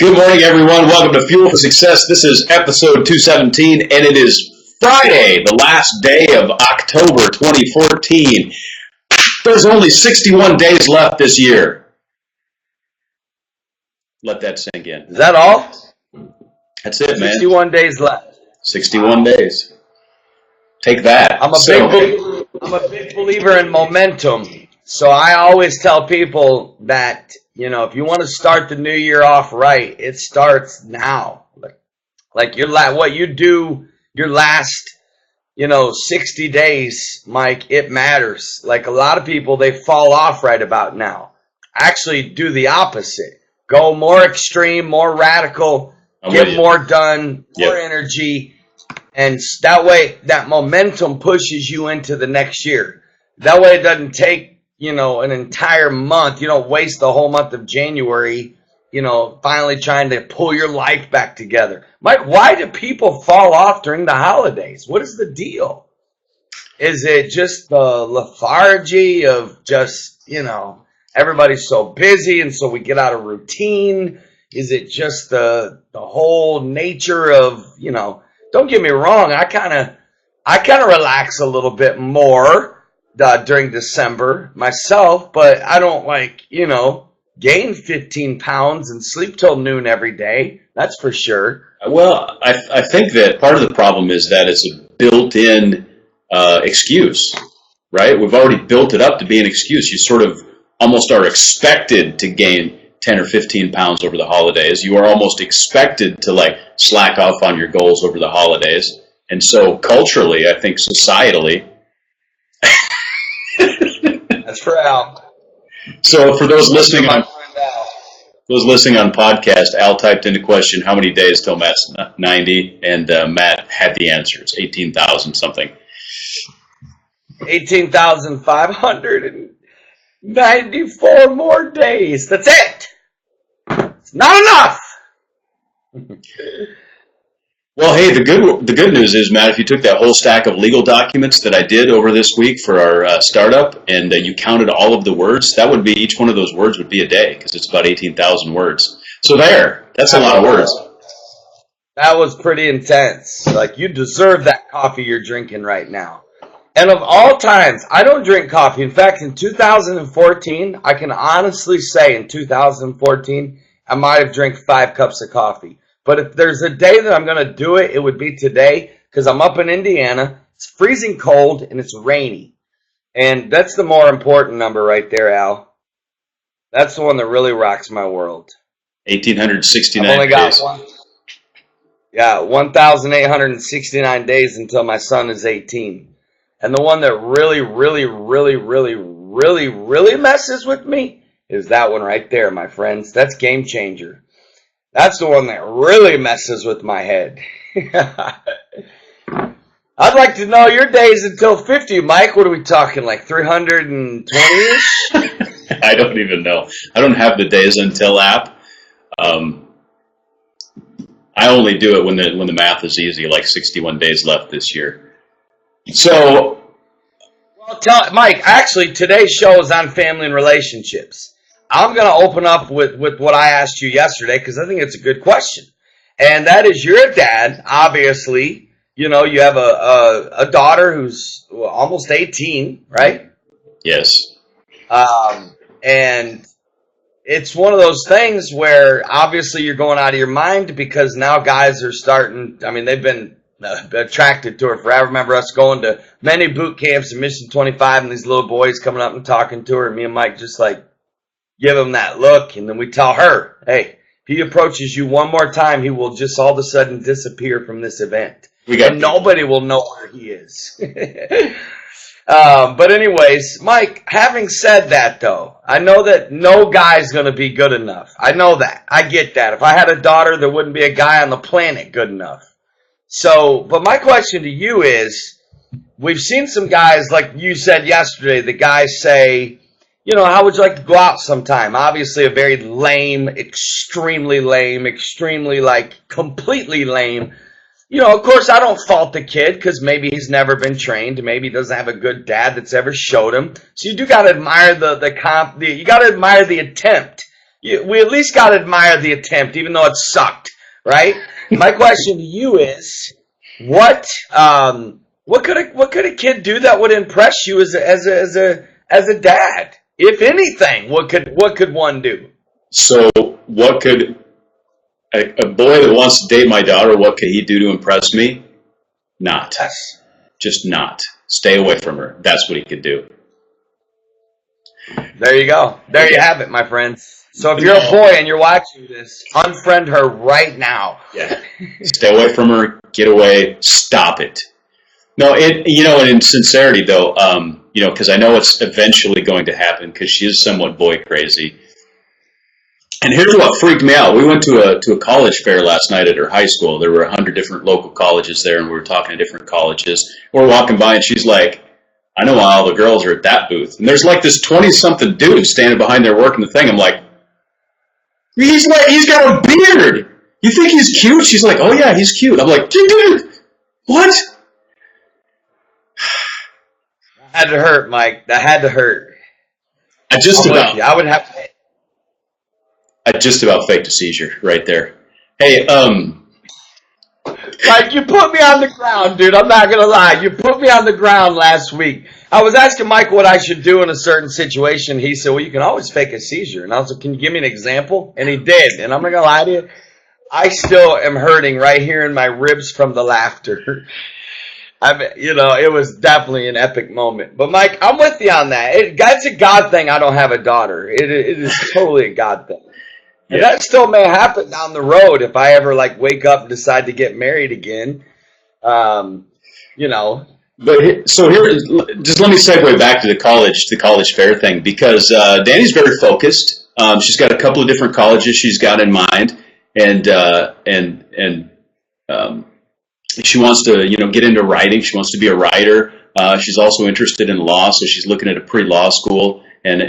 Good morning, everyone. Welcome to Fuel for Success. This is episode 217, and it is Friday, the last day of October 2014. There's only 61 days left this year. Let that sink in. Is that all? That's it, man. 61 days left. 61 days. Take that. I'm a big believer in momentum. So I always tell people that, if you want to start the new year off right, it starts now. Like what you do your last, 60 days, Mike, it matters. Like a lot of people, they fall off right about now. Actually do the opposite. Go more extreme, more radical, get more done, more energy. And that way, that momentum pushes you into the next year. That way it doesn't take, an entire month. You don't waste the whole month of January, finally trying to pull your life back together. Mike, why do people fall off during the holidays? What is the deal? Is it just the lethargy of just, everybody's so busy and so we get out of routine? Is it just the whole nature of, don't get me wrong, I kind of relax a little bit more during December myself, but I don't gain 15 pounds and sleep till noon every day. That's for sure. Well, I think that part of the problem is that it's a built-in excuse, right? We've already built it up to be an excuse. You sort of almost are expected to gain 10 or 15 pounds over the holidays. You are almost expected to slack off on your goals over the holidays. And so culturally, I think societally, that's for Al. So for those listening on podcast, Al typed in a question, how many days till Matt's 90? And Matt had the answers, 18,000 something. 18,594 more days. That's it. It's not enough. Well, hey, the good news is, Matt, if you took that whole stack of legal documents that I did over this week for our startup and you counted all of the words, that would be, each one of those words would be a day because it's about 18,000 words. So that's a lot of words. That was pretty intense. You deserve that coffee you're drinking right now. And of all times, I don't drink coffee. In fact, in 2014, I can honestly say in 2014, I might have drank 5 cups of coffee. But if there's a day that I'm going to do it, it would be today because I'm up in Indiana. It's freezing cold and it's rainy. And that's the more important number right there, Al. That's the one that really rocks my world. 1,869 I've only got days. 1,869 days until my son is 18. And the one that really, really, really, really, really, really messes with me is that one right there, my friends. That's game changer. That's the one that really messes with my head. I'd like to know your days until 50, Mike. What are we talking, 320-ish? I don't even know. I don't have the days until app. I only do it when the math is easy, 61 days left this year. So, well, Mike, actually, today's show is on family and relationships. I'm going to open up with what I asked you yesterday because I think it's a good question. And that is, you're a dad, obviously. You have a daughter who's almost 18, right? Yes. And it's one of those things where obviously you're going out of your mind because now guys are starting, they've been attracted to her forever. I remember us going to many boot camps in Mission 25 and these little boys coming up and talking to her. And me and Mike just give him that look, and then we tell her, hey, if he approaches you one more time, he will just all of a sudden disappear from this event. And nobody will know where he is. But anyways, Mike, having said that, though, I know that no guy's going to be good enough. I know that. I get that. If I had a daughter, there wouldn't be a guy on the planet good enough. So, but my question to you is, we've seen some guys, like you said yesterday, the guys say, how would you like to go out sometime? Obviously a very lame, extremely completely lame. Of course I don't fault the kid because maybe he's never been trained. Maybe he doesn't have a good dad that's ever showed him. So you do got to admire you got to admire the attempt. we at least got to admire the attempt, even though it sucked, right? My question to you is, what could a kid do that would impress you as a dad? If anything, what could one do? So, what could a boy that wants to date my daughter? What could he do to impress me? Not. Yes. Just not. Stay away from her. That's what he could do. There you go. There you have it, my friends. So if you're a boy and you're watching this, unfriend her right now. Yeah. Stay away from her. Get away. Stop it. No, and in sincerity though, because I know it's eventually going to happen because she is somewhat boy crazy. And here's what freaked me out. We went to a college fair last night at her high school. There were 100 different local colleges there, and we were talking to different colleges. We're walking by, and she's like, I know why all the girls are at that booth. And there's like this 20-something dude standing behind there working the thing. I'm like, he's got a beard. You think he's cute? She's like, oh yeah, he's cute. I'm like, dude, what? That had to hurt, Mike. That had to hurt. I just about faked a seizure right there. Hey, Mike, you put me on the ground, dude. I'm not gonna lie. You put me on the ground last week. I was asking Mike what I should do in a certain situation. He said, well, you can always fake a seizure. And I was like, can you give me an example? And he did. And I'm not gonna lie to you, I still am hurting right here in my ribs from the laughter. It was definitely an epic moment. But Mike, I'm with you on that. That's a God thing. I don't have a daughter. It is totally a God thing. And that still may happen down the road if I ever wake up and decide to get married again. But so here, just let me segue back to the college fair thing because Danny's very focused. She's got a couple of different colleges she's got in mind, and she wants to get into writing. She wants to be a writer. She's also interested in law, so she's looking at a pre-law school. And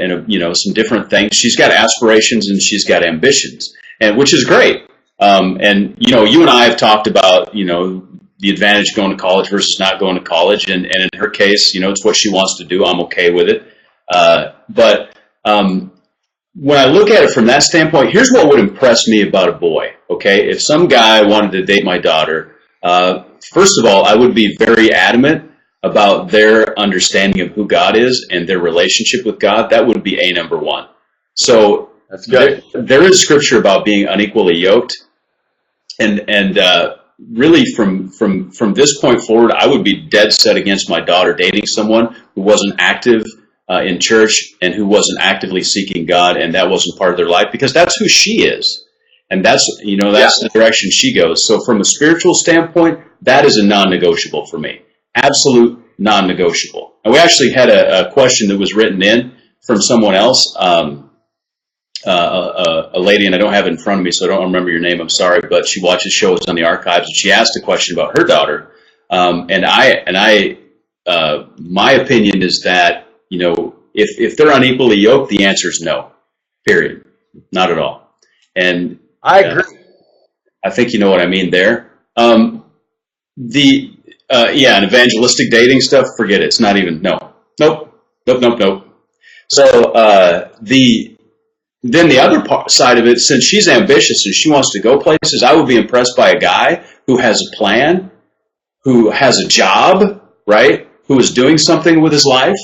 some different things. She's got aspirations and she's got ambitions, and which is great. And you and I have talked about the advantage of going to college versus not going to college, and in her case, it's what she wants to do. I'm okay with it. But when I look at it from that standpoint, here's what would impress me about a boy. Okay, if some guy wanted to date my daughter, first of all, I would be very adamant about their understanding of who God is and their relationship with God. That would be number one. So that's good. There is scripture about being unequally yoked, and really from this point forward, I would be dead set against my daughter dating someone who wasn't active in church and who wasn't actively seeking God, and that wasn't part of their life, because that's who she is, and that's the direction she goes. So from a spiritual standpoint, that is a non-negotiable for me. Absolute non-negotiable. And we actually had a question that was written in from someone else, a lady, and I don't have it in front of me, so I don't remember your name. I'm sorry, but she watches shows on the archives, and she asked a question about her daughter. My opinion is that if they're unequally yoked, the answer is no. Period. Not at all. And I agree. I think you know what I mean there. And evangelistic dating stuff, forget it. It's not even, Nope. So, then the other side of it, since she's ambitious and she wants to go places, I would be impressed by a guy who has a plan, who has a job, right? Who is doing something with his life.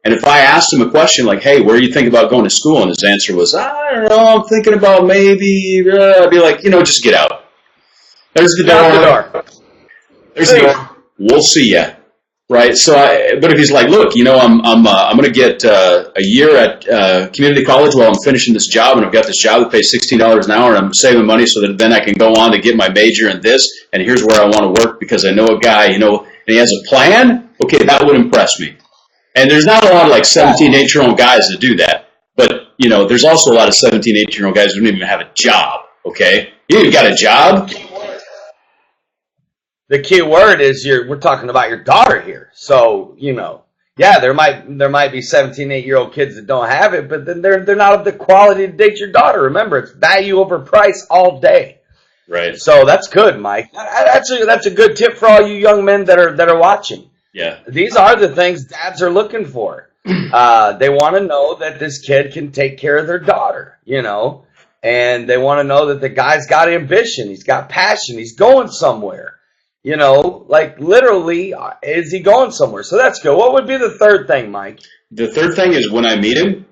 And if I asked him a question like, hey, where do you think about going to school? And his answer was, I don't know, I'm thinking about maybe, I'd be like, just get out. There's the door. There's the door. We'll see ya, right? So, but if he's like, look, I'm going to get a year at community college while I'm finishing this job, and I've got this job that pays $16 an hour, and I'm saving money so that then I can go on to get my major in this, and here's where I want to work because I know a guy, and he has a plan. Okay, that would impress me. And there's not a lot of 17, 8-year-old guys that do that, but there's also a lot of 17, 8-year-old guys who don't even have a job. Okay, you got a job. The key word is we're talking about your daughter here. So, there might be 17, 8-year-old kids that don't have it, but then they're not of the quality to date your daughter. Remember, it's value over price all day. Right. So that's good, Mike. That's a good tip for all you young men that are watching. Yeah. These are the things dads are looking for. They want to know that this kid can take care of their daughter, and they want to know that the guy's got ambition, he's got passion, he's going somewhere. You know, like literally, is he going somewhere? So that's good. What would be the third thing, Mike? The third thing is when I meet him,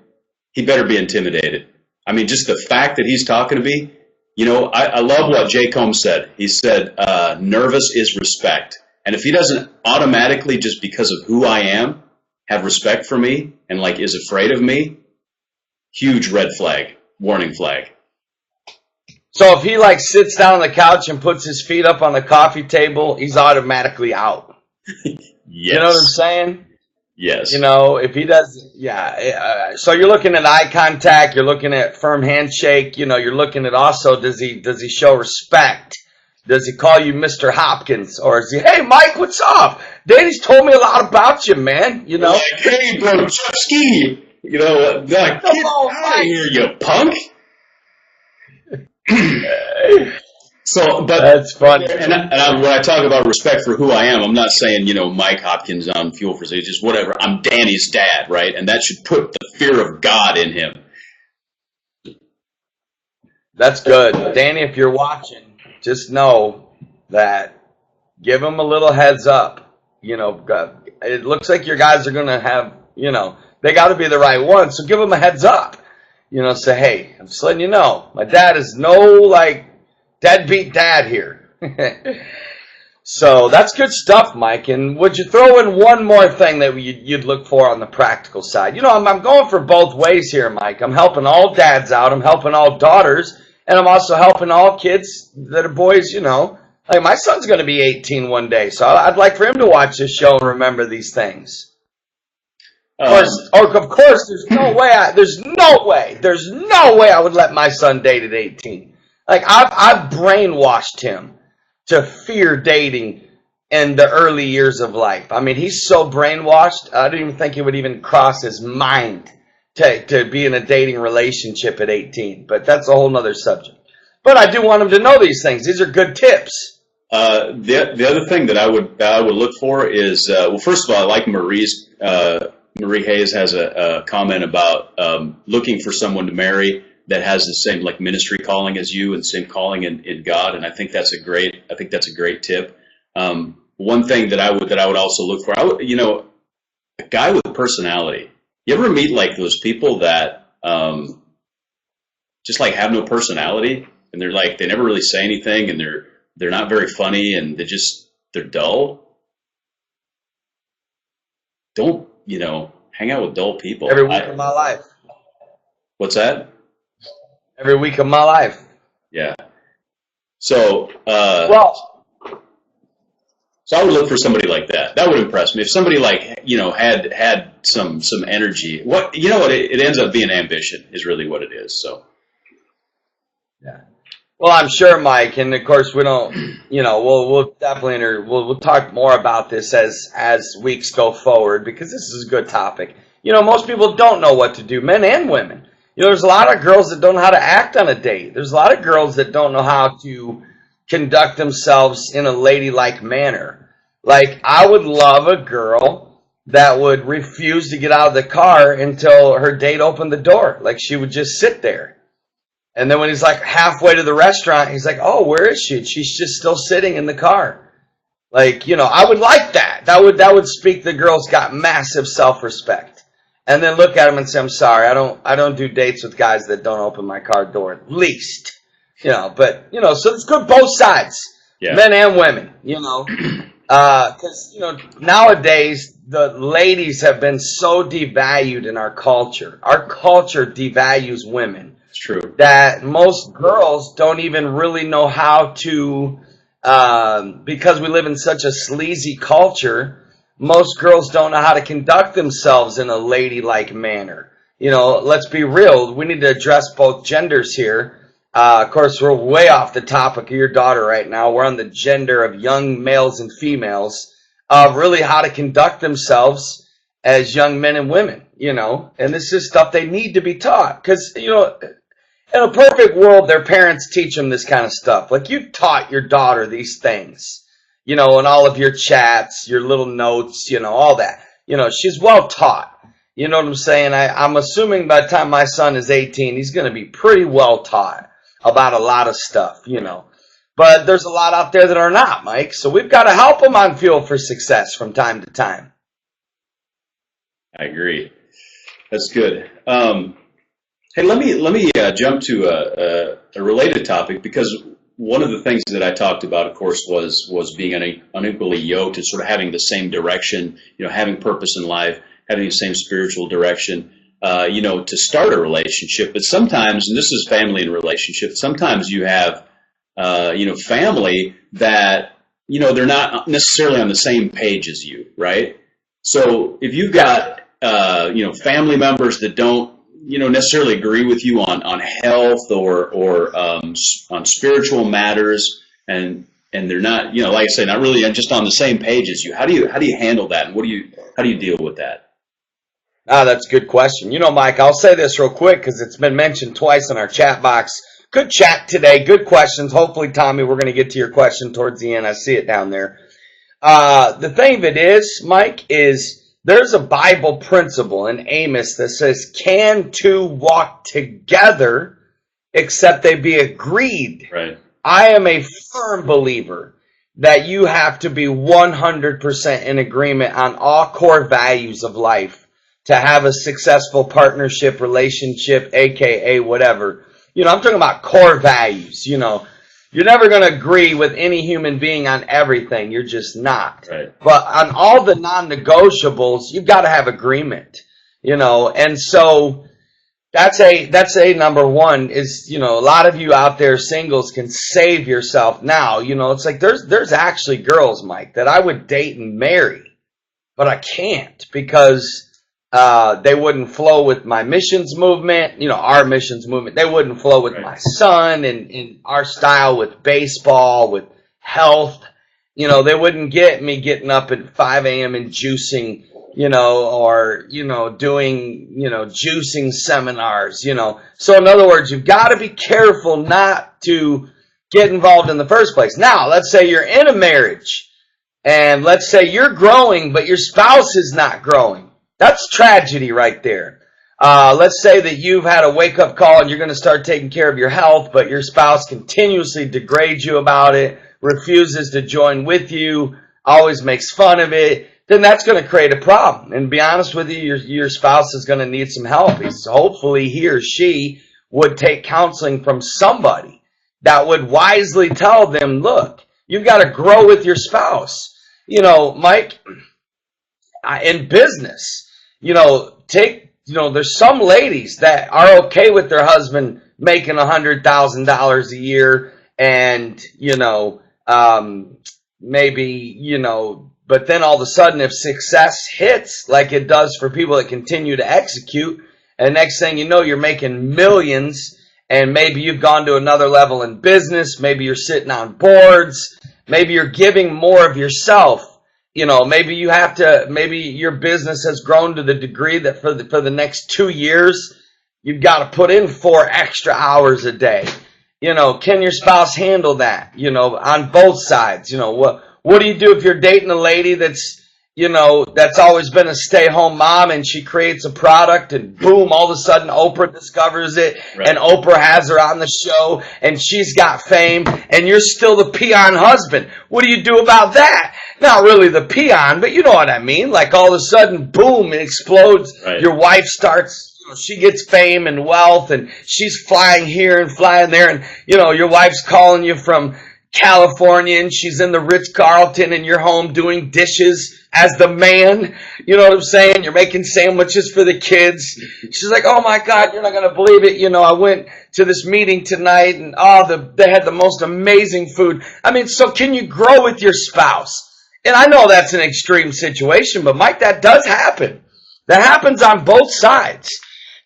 he better be intimidated. I mean, just the fact that he's talking to me, you know, I love what Jay Combs said. He said, nervous is respect. And if he doesn't automatically, just because of who I am, have respect for me and like is afraid of me, huge red flag, warning flag. So if he like sits down on the couch and puts his feet up on the coffee table, he's automatically out. Yes. You know what I'm saying? Yes. You know, if he does, yeah. So you're looking at eye contact, you're looking at firm handshake, you know, you're looking at also, does he show respect? Does he call you Mr. Hopkins? Or is he, hey, Mike, what's up? Danny's told me a lot about you, man. You know? Like, hey, bro, Chupski. You know, like, get out of here, you punk. So, but that's funny. And when I talk about respect for who I am, I'm not saying, you know, Mike Hopkins on Fuel for Sale, just whatever. I'm Danny's dad, right? And that should put the fear of God in him. That's good. Danny, if you're watching, just know that give him a little heads up. You know, it looks like your guys are going to have, you know, they got to be the right ones. So give them a heads up. You know, say, hey, I'm just letting you know, my dad is no, like, deadbeat dad here. So that's good stuff, Mike. And would you throw in one more thing that you'd look for on the practical side? You know, I'm going for both ways here, Mike. I'm helping all dads out. I'm helping all daughters. And I'm also helping all kids that are boys, you know. Like, my son's going to be 18 one day. So I'd like for him to watch this show and remember these things. Of course, there's no way I would let my son date at 18. Like, I've brainwashed him to fear dating in the early years of life. I mean, he's so brainwashed, I don't even think it would even cross his mind to be in a dating relationship at 18. But that's a whole nother subject. But I do want him to know these things. These are good tips. The other thing that I would look for is, well, first of all, I like Marie Hayes has a comment about looking for someone to marry that has the same like ministry calling as you and the same calling in God, and I think that's a great tip. One thing that I would also look for, you know, a guy with personality. You ever meet like those people that just like have no personality, and they're like they never really say anything, and they're not very funny, and they're dull. Don't, you know, hang out with dull people. Every week of my life. What's that? Every week of my life. Yeah. So, so I would look for somebody like that. That would impress me. If somebody like, you know, had some energy. What, you know what, it ends up being ambition is really what it is. So. Yeah. Well, I'm sure, Mike, and of course we don't, you know, we'll definitely we'll talk more about this as weeks go forward, because this is a good topic. You know, most people don't know what to do, men and women. You know, there's a lot of girls that don't know how to act on a date. There's a lot of girls that don't know how to conduct themselves in a ladylike manner. Like, I would love a girl that would refuse to get out of the car until her date opened the door. Like, she would just sit there. And then when he's like halfway to the restaurant, he's like, oh, where is she? She's just still sitting in the car. Like, you know, I would like that. That would speak the girl's got massive self-respect. And then look at him and say, I'm sorry, I don't do dates with guys that don't open my car door at least. You know, but, you know, so it's good both sides. Yeah. Men and women, you know. Because, you know, nowadays the ladies have been so devalued in our culture. Our culture devalues women. It's true. That most girls don't even really know how to, because we live in such a sleazy culture, most girls don't know how to conduct themselves in a ladylike manner. You know, let's be real. We need to address both genders here. Of course, we're way off the topic of your daughter right now. We're on the gender of young males and females, really how to conduct themselves as young men and women, you know. And this is stuff they need to be taught. Because, you know, in a perfect world, their parents teach them this kind of stuff. Like, you taught your daughter these things. You know, in all of your chats, your little notes, you know, all that. You know, she's well taught. You know what I'm saying? I'm assuming by the time my son is 18, he's going to be pretty well taught about a lot of stuff, you know. But there's a lot out there that are not, Mike. So we've got to help them on Fuel for Success from time to time. I agree. That's good. Hey, let me jump to a related topic, because one of the things that I talked about, of course, was being unequally yoked and sort of having the same direction, having purpose in life, having the same spiritual direction, to start a relationship. But sometimes, and this is family and relationship, sometimes you have, family that, they're not necessarily on the same page as you, right? So if you've got, family members that don't, necessarily agree with you on health or on spiritual matters, and they're not, like I say, not really just on the same page as you. How do you handle that, and how do you deal with that? That's a good question. Mike, I'll say this real quick because it's been mentioned twice in our chat box. Good chat today. Good questions. Hopefully, Tommy, we're going to get to your question towards the end. I see it down there. The thing of it is, Mike, is there's a Bible principle in Amos that says, can two walk together except they be agreed? Right. I am a firm believer that you have to be 100% in agreement on all core values of life to have a successful partnership, relationship, aka whatever. I'm talking about core values. You're never going to agree with any human being on everything. You're just not. Right. But on all the non-negotiables, you've got to have agreement, and so that's a number one is, a lot of you out there singles can save yourself now. It's like there's actually girls, Mike, that I would date and marry, but I can't because they wouldn't flow with my missions movement, our missions movement. They wouldn't flow with my son and our style with baseball, with health. They wouldn't get me getting up at 5 a.m. and juicing, or, doing, juicing seminars, So in other words, you've got to be careful not to get involved in the first place. Now, let's say you're in a marriage and let's say you're growing, but your spouse is not growing. That's tragedy right there. Let's say that you've had a wake-up call and you're going to start taking care of your health, but your spouse continuously degrades you about it, refuses to join with you, always makes fun of it. Then that's going to create a problem. And to be honest with you, your spouse is going to need some help. Hopefully he or she would take counseling from somebody that would wisely tell them, look, you've got to grow with your spouse. Mike, in business, there's some ladies that are okay with their husband making $100,000 a year and, maybe, but then all of a sudden if success hits like it does for people that continue to execute, and next thing you know, you're making millions and maybe you've gone to another level in business, maybe you're sitting on boards, maybe you're giving more of yourself. Maybe your business has grown to the degree that for the next 2 years, you've got to put in 4 extra hours a day. Can your spouse handle that? On both sides. What do you do if you're dating a lady that's always been a stay-home mom and she creates a product and boom, all of a sudden Oprah discovers it and Oprah has her on the show and she's got fame and you're still the peon husband. What do you do about that? Not really the peon, but you know what I mean. Like all of a sudden, boom, it explodes. Right. Your wife starts, she gets fame and wealth and she's flying here and flying there and, your wife's calling you from California and she's in the Ritz-Carlton and you're home doing dishes as the man. You know what I'm saying? You're making sandwiches for the kids. She's like, oh my God, you're not going to believe it. I went to this meeting tonight and they had the most amazing food. So can you grow with your spouse? And I know that's an extreme situation, but Mike, that does happen. That happens on both sides.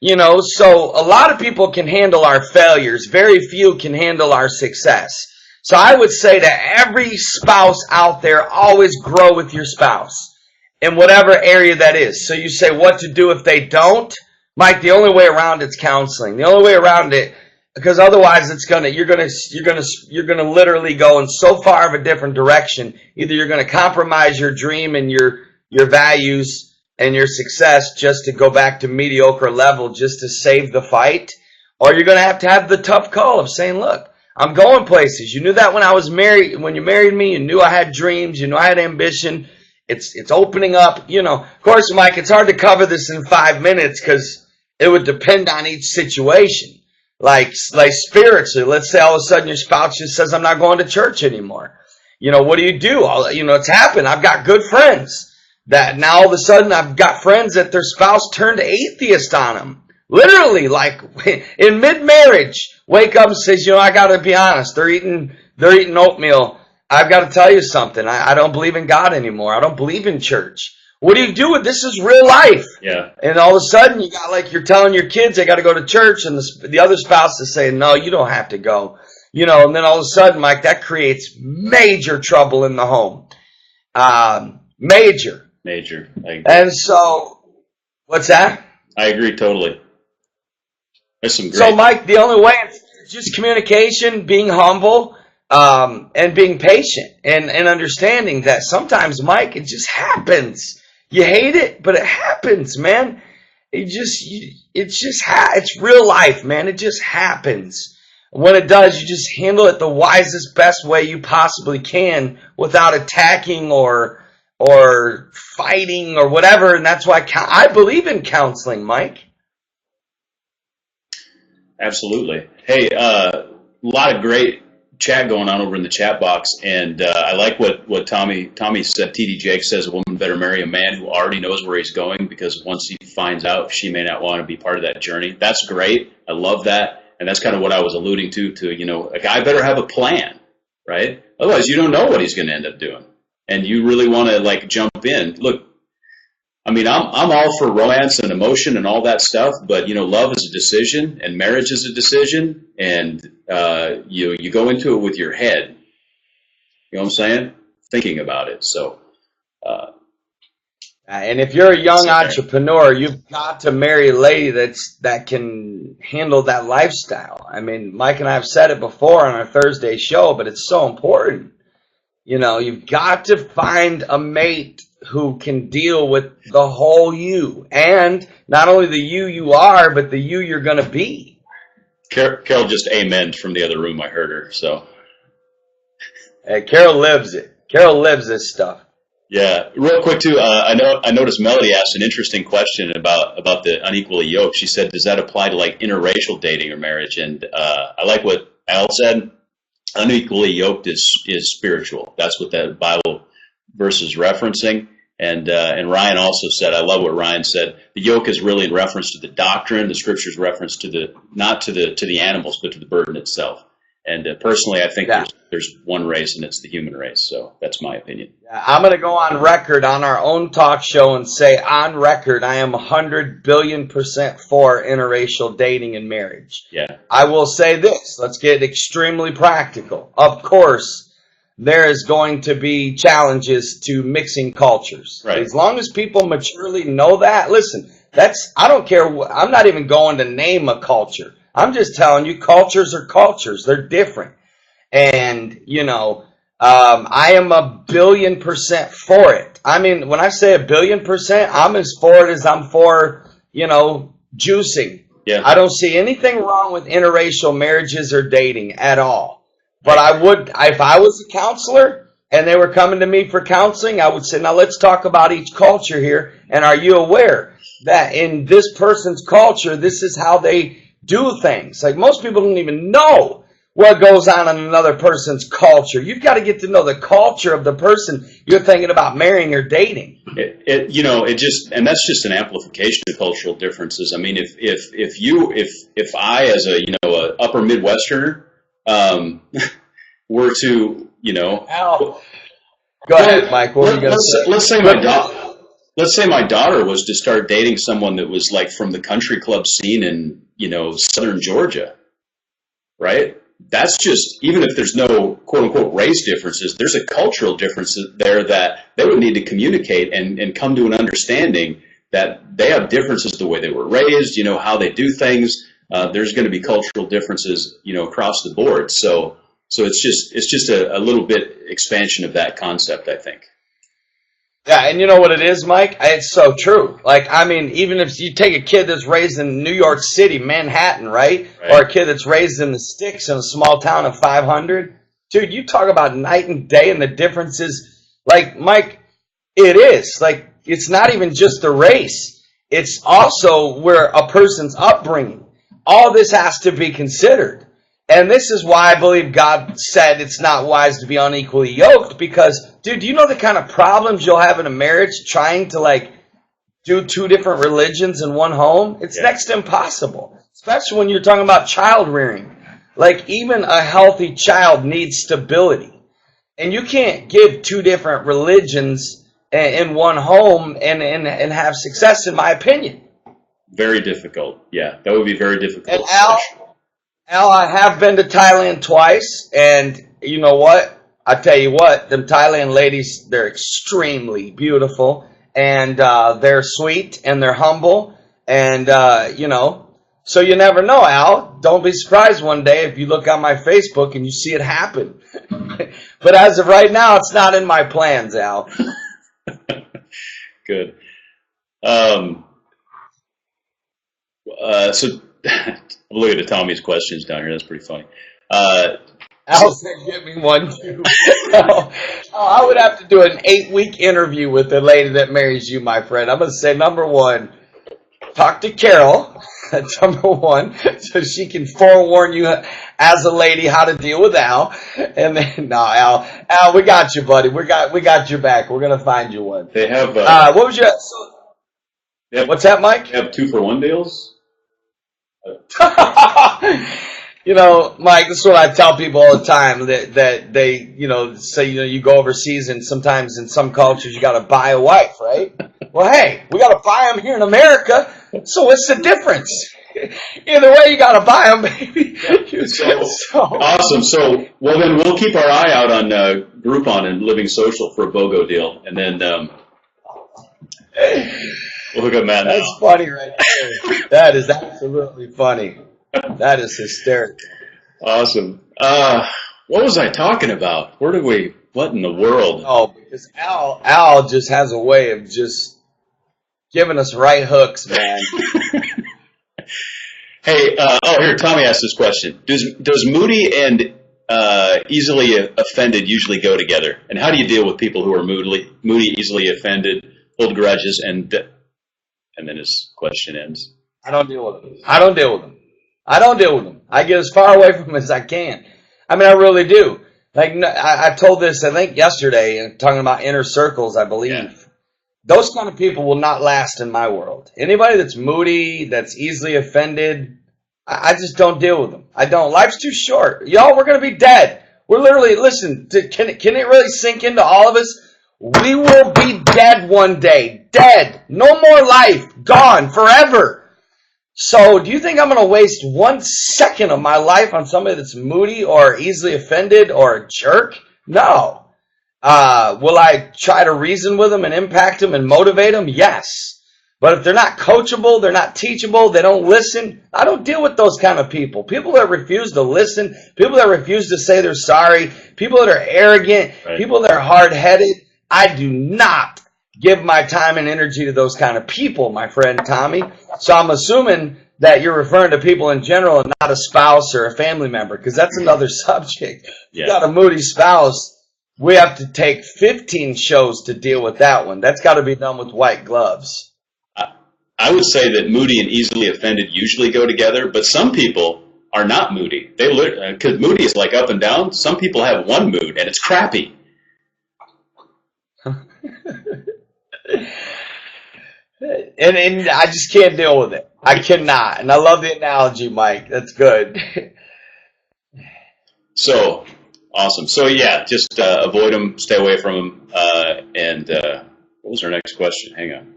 So a lot of people can handle our failures. Very few can handle our success. So I would say to every spouse out there, always grow with your spouse in whatever area that is. So you say what to do if they don't. Mike, the only way around it's counseling. The only way around it, because otherwise you're gonna literally go in so far of a different direction. Either you're gonna compromise your dream and your values, and your success just to go back to mediocre level just to save the fight, or you're going to have the tough call of saying, look, I'm going places. You knew that when I was married, when you married me, you knew I had dreams, you knew I had ambition. It's opening up, Of course, Mike, it's hard to cover this in 5 minutes because it would depend on each situation. Like spiritually, let's say all of a sudden your spouse just says, I'm not going to church anymore. What do? It's happened. I've got good friends that now all of a sudden I've got friends that their spouse turned atheist on them. Literally, like in mid-marriage, wake up and says, I got to be honest. They're eating oatmeal. I've got to tell you something. I don't believe in God anymore. I don't believe in church. What do you do with this? Is real life. Yeah. And all of a sudden you got you're telling your kids they got to go to church, and the other spouse is saying, no, you don't have to go. And then all of a sudden, Mike, that creates major trouble in the home. Major. And so, what's that? I agree totally. There's some great. So, Mike, the only way is just communication, being humble, and being patient, and understanding that sometimes, Mike, it just happens. You hate it, but it happens, man. It's real life, man. It just happens. When it does, you just handle it the wisest, best way you possibly can without attacking or fighting or whatever. And that's why I believe in counseling, Mike. Absolutely. Hey, a lot of great chat going on over in the chat box, and I like what Tommy said. TD Jake says a woman better marry a man who already knows where he's going, because once he finds out, she may not want to be part of that journey. That's great. I love that, and that's kind of what I was alluding to. A guy better have a plan, right? Otherwise, you don't know what he's going to end up doing, and you really want to jump in. Look, I mean, I'm all for romance and emotion and all that stuff, but love is a decision, and marriage is a decision, and you go into it with your head. You know what I'm saying? Thinking about it. So, and if you're a young entrepreneur, you've got to marry a lady that can handle that lifestyle. I mean, Mike and I have said it before on our Thursday show, but it's so important. You've got to find a mate who can deal with the whole you, and not only the you are, but the you're going to be. Carol just amened from the other room. I heard her. So, hey, Carol lives it. Carol lives this stuff. Yeah, real quick too. I noticed Melody asked an interesting question about the unequally yoked. She said, "Does that apply to interracial dating or marriage?" And I like what Al said. Unequally yoked is spiritual. That's what that Bible verse is referencing. And Ryan also said, I love what Ryan said. The yoke is really in reference to the doctrine. The scripture's reference to not to the animals, but to the burden itself. And personally, I think there's one race, and it's the human race. So that's my opinion. Yeah, I'm going to go on record on our own talk show and say, on record, I am 100 billion% for interracial dating and marriage. Yeah. I will say this. Let's get extremely practical. Of course, there is going to be challenges to mixing cultures. Right. As long as people maturely know that, listen, I don't care. I'm not even going to name a culture. I'm just telling you, cultures are cultures. They're different. And, I am 1,000,000,000% for it. I mean, when I say 1,000,000,000%, I'm as for it as I'm for, juicing. Yeah. I don't see anything wrong with interracial marriages or dating at all. But I would, if I was a counselor and they were coming to me for counseling, I would say, now let's talk about each culture here. And are you aware that in this person's culture, this is how they do things? Like, most people don't even know what goes on in another person's culture. You've got to get to know the culture of the person you're thinking about marrying or dating. And that's just an amplification of cultural differences. I mean, if I, as a upper Midwesterner, were to Al, go ahead, Mike. What were you going to say? Let's say my daughter was to start dating someone that was from the country club scene in southern Georgia, right? That's just, even if there's no quote unquote race differences, there's a cultural difference there that they would need to communicate and come to an understanding that they have differences the way they were raised, how they do things. There's going to be cultural differences, across the board. So it's just a little bit expansion of that concept, I think. Yeah, and you know what it is, Mike? It's so true. Like, I mean, even if you take a kid that's raised in New York City, Manhattan, right? Or a kid that's raised in the sticks in a small town of 500, dude, you talk about night and day and the differences. Like, Mike, it is. Like, it's not even just the race. It's also where a person's upbringing. All this has to be considered. And this is why I believe God said it's not wise to be unequally yoked because, dude, do you know the kind of problems you'll have in a marriage trying to, like, do two different religions in one home? It's next to impossible, especially when you're talking about child rearing. Like, even a healthy child needs stability. And you can't give two different religions in one home and have success, in my opinion. Very difficult. Yeah, that would be very difficult. And Al, I have been to Thailand twice, and you know what? I tell you what, them Thailand ladies, they're extremely beautiful, and they're sweet, and they're humble, and, so you never know, Al. Don't be surprised one day if you look on my Facebook and you see it happen. But as of right now, it's not in my plans, Al. Good. So I'm looking at Tommy's questions down here. That's pretty funny. Al said, "Give me one too." I would have to do an 8-week interview with the lady that marries you, my friend. I'm going to say, number one, talk to Carol. That's number one, so she can forewarn you as a lady how to deal with Al. And then, no, Al, we got you, buddy. We got your back. We're gonna find you one. They have. What was your? What's that, Mike? They have 2-for-1 deals. You know, Mike, this is what I tell people all the time, that they, say, you go overseas and sometimes in some cultures you got to buy a wife, right? Well, hey, we got to buy them here in America, so what's the difference? Either way, you got to buy them, baby. So awesome. So, well, then we'll keep our eye out on Groupon and Living Social for a BOGO deal, and then we'll hook up Matt now. That's funny right there. That is absolutely funny. That is hysterical. Awesome. What was I talking about? What in the world? Oh, because Al just has a way of just giving us right hooks, man. Hey, here, Tommy asked this question. Does moody and easily offended usually go together? And how do you deal with people who are moody, easily offended, hold grudges, and then his question ends? I don't deal with them. I don't deal with them. I get as far away from them as I can. I mean, I really do. Like, I told this, I think, yesterday, talking about inner circles, I believe. Yeah. Those kind of people will not last in my world. Anybody that's moody, that's easily offended, I just don't deal with them. I don't. Life's too short. Y'all, we're going to be dead. We're literally, listen, can it really sink into all of us? We will be dead one day. Dead. No more life. Gone. Forever. So, do you think I'm going to waste 1 second of my life on somebody that's moody or easily offended or a jerk? No. Will I try to reason with them and impact them and motivate them? Yes. But if they're not coachable, they're not teachable, they don't listen, I don't deal with those kind of people. People that refuse to listen, people that refuse to say they're sorry, people that are arrogant, people that are hard-headed, I do not give my time and energy to those kind of people, my friend Tommy. So I'm assuming that you're referring to people in general and not a spouse or a family member, because that's another subject. Yeah. You got a moody spouse, we have to take 15 shows to deal with that one. That's got to be done with white gloves. I would say that moody and easily offended usually go together, but some people are not moody. Because moody is like up and down. Some people have one mood, and it's crappy. And I just can't deal with it. I cannot. And I love the analogy, Mike. That's good. So, awesome. So, yeah, just avoid them, stay away from them. And what was our next question? Hang on.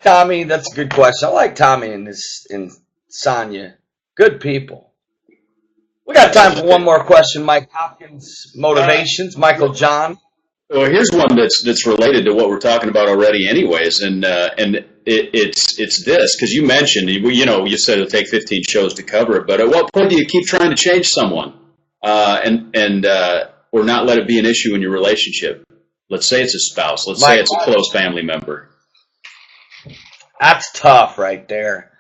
Tommy, that's a good question. I like Tommy and Sonia. Good people. We got time for one more question. Mike Hopkins, motivations. Michael John. Well, here's one that's related to what we're talking about already, anyways, and it's this, because you mentioned, you said it'll take 15 shows to cover it, but at what point do you keep trying to change someone? or not let it be an issue in your relationship. Let's say it's a spouse. Let's say it's a close family member. That's tough right there.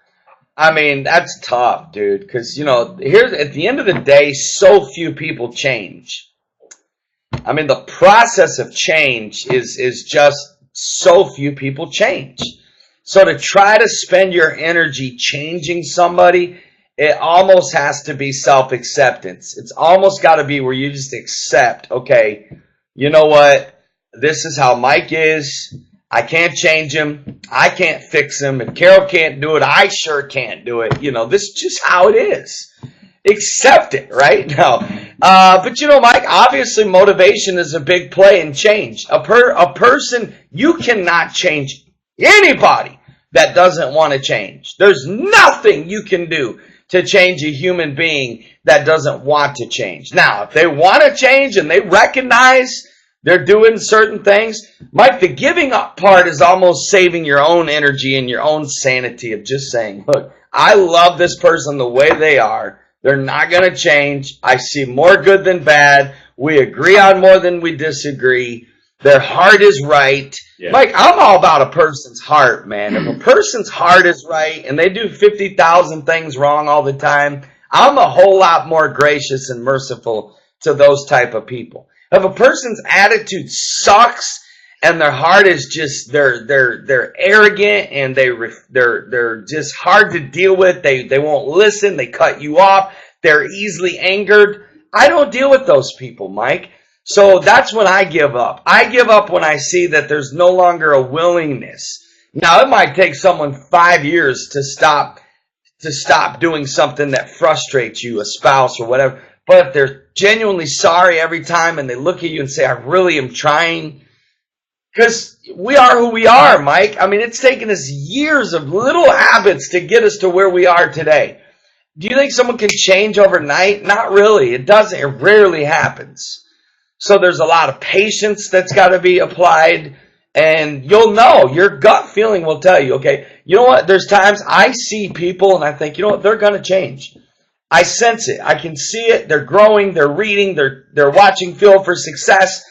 I mean, that's tough, dude, because, here's at the end of the day, so few people change. I mean, the process of change is just so few people change. So to try to spend your energy changing somebody, it almost has to be self-acceptance. It's almost got to be where you just accept, okay, you know what? This is how Mike is. I can't change him. I can't fix him. If Carol can't do it, I sure can't do it. This is just how it is. Accept it, right? No. But Mike, obviously motivation is a big play in change. A person, you cannot change anybody that doesn't want to change. There's nothing you can do to change a human being that doesn't want to change. Now, if they want to change and they recognize they're doing certain things, Mike, the giving up part is almost saving your own energy and your own sanity of just saying, look, I love this person the way they are. They're not going to change. I see more good than bad. We agree on more than we disagree. Their heart is right. Yeah. Mike, I'm all about a person's heart, man. If a person's heart is right and they do 50,000 things wrong all the time, I'm a whole lot more gracious and merciful to those type of people. If a person's attitude sucks and their heart is just they're arrogant and they're just hard to deal with, they won't listen, they cut you off, they're easily angered, I don't deal with those people, Mike. So that's when I give up. I give up when I see that there's no longer a willingness. Now, it might take someone 5 years to stop doing something that frustrates you, a spouse or whatever. But if they're genuinely sorry every time and they look at you and say, I really am trying, because we are who we are, Mike. I mean, it's taken us years of little habits to get us to where we are today. Do you think someone can change overnight? Not really. It doesn't. It rarely happens. So there's a lot of patience that's got to be applied. And you'll know, your gut feeling will tell you, okay, you know what? There's times I see people and I think, you know what? They're going to change. I sense it. I can see it. They're growing. They're reading. They're watching Fuel for Success.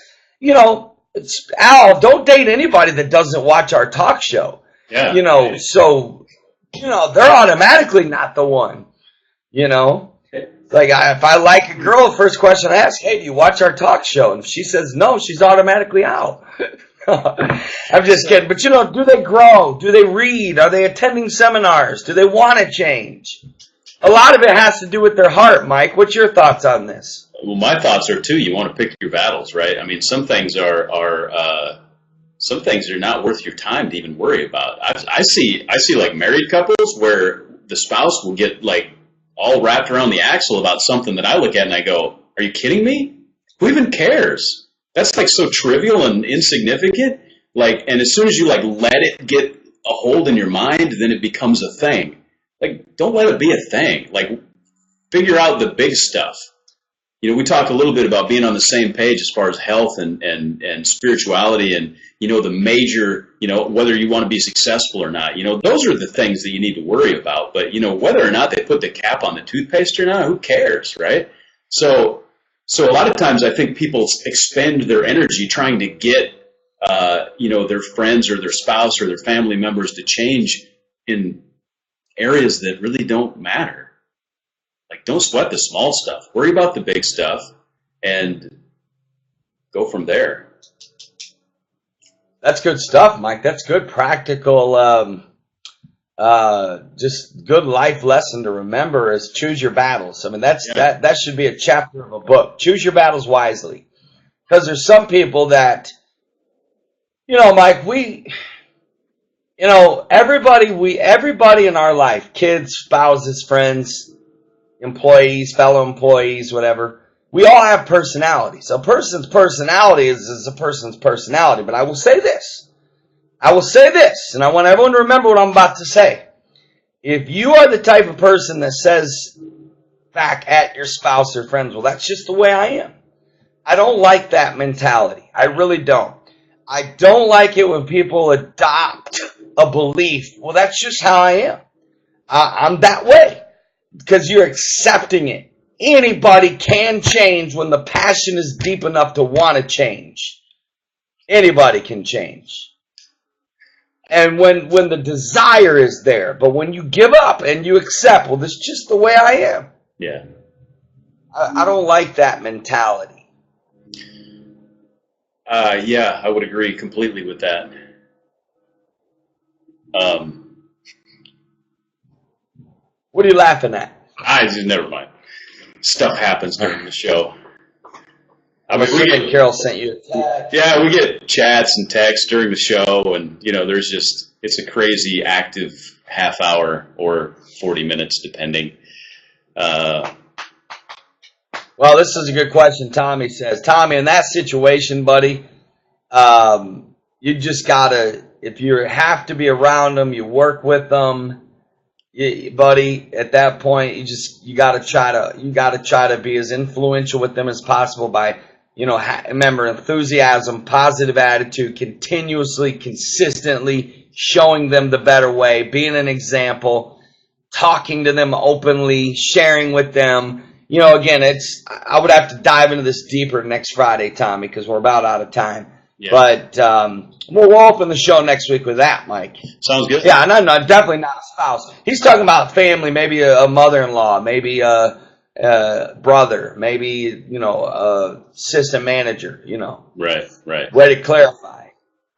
Al, don't date anybody that doesn't watch our talk show. Yeah. So, they're automatically not the one. Like if I like a girl, the first question I ask, hey, do you watch our talk show? And if she says no, she's automatically out. I'm just kidding. But, do they grow? Do they read? Are they attending seminars? Do they want to change? A lot of it has to do with their heart, Mike. What's your thoughts on this? Well, my thoughts are, too, you want to pick your battles, right? I mean, some things are not worth your time to even worry about. I see like married couples where the spouse will get like all wrapped around the axle about something that I look at and I go, are you kidding me? Who even cares? That's like so trivial and insignificant. Like, and as soon as you like let it get a hold in your mind, then it becomes a thing. Like, don't let it be a thing. Like, figure out the big stuff. We talk a little bit about being on the same page as far as health and spirituality and, the major, whether you want to be successful or not. Those are the things that you need to worry about. But, whether or not they put the cap on the toothpaste or not, who cares, right? So a lot of times I think people expend their energy trying to get, their friends or their spouse or their family members to change in areas that really don't matter. Like, don't sweat the small stuff. Worry about the big stuff and go from there. That's good stuff, Mike. That's good practical, just good life lesson to remember is choose your battles. I mean, that should be a chapter of a book. Choose your battles wisely. Because there's some people that, Mike, everybody in our life, kids, spouses, friends, employees, fellow employees, whatever, we all have personalities. A person's personality is a person's personality. But I will say this, and I want everyone to remember what I'm about to say. If you are the type of person that says back at your spouse or friends, well, that's just the way I am. I don't like that mentality. I really don't. I don't like it when people adopt a belief. Well, that's just how I am. I'm that way. Because you're accepting it. Anybody can change when the passion is deep enough to want to change. Anybody can change. And when the desire is there, but when you give up and you accept, well, this is just the way I am. Yeah. I don't like that mentality. Yeah, I would agree completely with that. What are you laughing at? Never mind. Stuff happens during the show. I'm assuming Carol sent you a text. Yeah, we get chats and texts during the show, and it's a crazy active half hour or 40 minutes, depending. Well, this is a good question. Tommy says, Tommy, in that situation, buddy, you just gotta. If you have to be around them, you work with them. Buddy, at that point, you gotta try to be as influential with them as possible by, remember, enthusiasm, positive attitude, continuously, consistently showing them the better way, being an example, talking to them openly, sharing with them. Again, I would have to dive into this deeper next Friday, Tommy, because we're about out of time. Yeah. But we'll open the show next week with that, Mike. Sounds good. Yeah, no, definitely not a spouse. He's talking about family, maybe a mother-in-law, maybe a brother, maybe, assistant manager, Right. Way to clarify.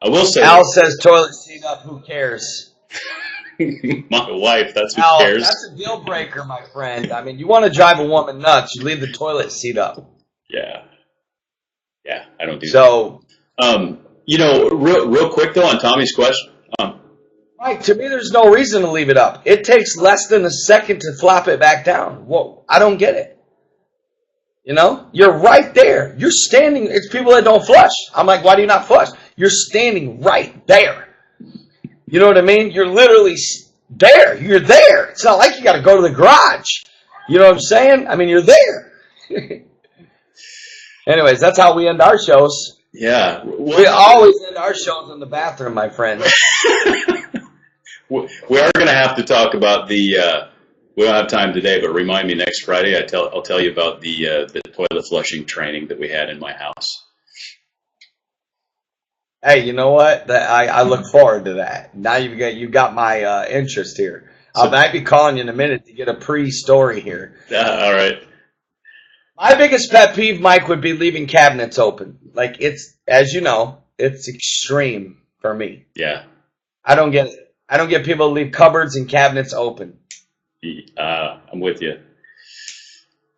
I will say. Al says toilet seat up, who cares? My wife, that's who Al, cares. that's a deal breaker, my friend. I mean, you want to drive a woman nuts, you leave the toilet seat up. Yeah, I don't do that. So, real quick though on Tommy's question. Mike, to me, there's no reason to leave it up. It takes less than a second to flop it back down. Whoa, I don't get it. You're right there. You're standing. It's people that don't flush. I'm like, why do you not flush? You're standing right there. You know what I mean? You're literally there. You're there. It's not like you got to go to the garage. You know what I'm saying? I mean, you're there. Anyways, that's how we end our shows. Yeah. We always end our shows in the bathroom, my friend. We are going to have to talk about we don't have time today, but remind me next Friday. I'll tell you about the toilet flushing training that we had in my house. Hey, you know what? I look forward to that. Now you've got my interest here. I might be calling you in a minute to get a pre-story here. All right. My biggest pet peeve, Mike, would be leaving cabinets open. Like, it's, as you know, it's extreme for me. Yeah. I don't get it. I don't get people to leave cupboards and cabinets open. I'm with you.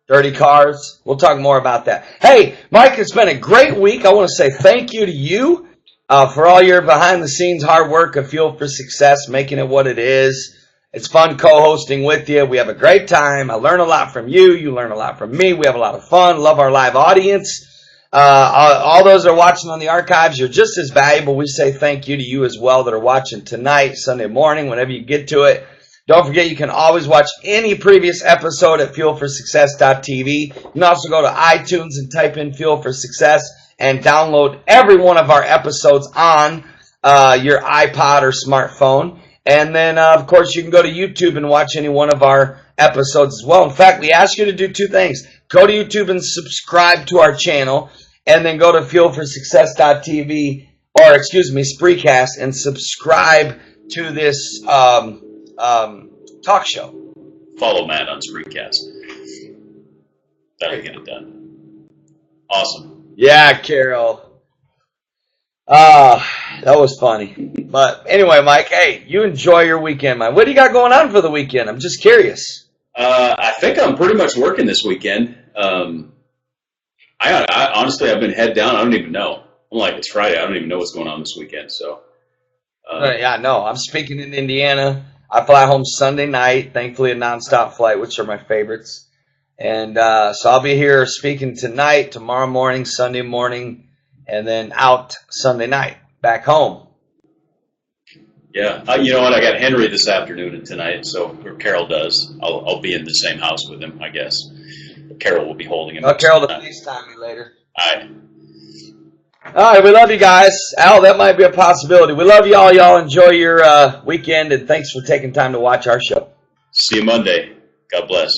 Dirty cars. We'll talk more about that. Hey, Mike, it's been a great week. I want to say thank you to you for all your behind-the-scenes hard work of Fuel for Success, making it what it is. It's fun co-hosting with you. We have a great time. I learn a lot from you. You learn a lot from me. We have a lot of fun. Love our live audience. All those that are watching on the archives, you're just as valuable. We say thank you to you as well that are watching tonight, Sunday morning, whenever you get to it. Don't forget, you can always watch any previous episode at fuelforsuccess.tv. You can also go to iTunes and type in Fuel for Success and download every one of our episodes on your iPod or smartphone. And then, of course, you can go to YouTube and watch any one of our episodes as well. In fact, we ask you to do two things. Go to YouTube and subscribe to our channel, and then go to fuelforsuccess.tv, or Spreecast, and subscribe to this talk show. Follow Matt on Spreecast. That'll get it done. Awesome. Yeah, Carol. That was funny. But anyway, Mike, hey, you enjoy your weekend, man. What do you got going on for the weekend? I'm just curious. I think I'm pretty much working this weekend. I honestly, I've been head down. I don't even know. I'm like, it's Friday. I don't even know what's going on this weekend. So. Yeah, no, I'm speaking in Indiana. I fly home Sunday night. Thankfully, a nonstop flight, which are my favorites. And so I'll be here speaking tonight, tomorrow morning, Sunday morning, and then out Sunday night, back home. Yeah, you know what? I got Henry this afternoon and tonight, or Carol does. I'll be in the same house with him, I guess. But Carol will be holding him. Oh, Carol to FaceTime me later. All right, we love you guys. Al, that might be a possibility. We love y'all. Y'all enjoy your weekend, and thanks for taking time to watch our show. See you Monday. God bless.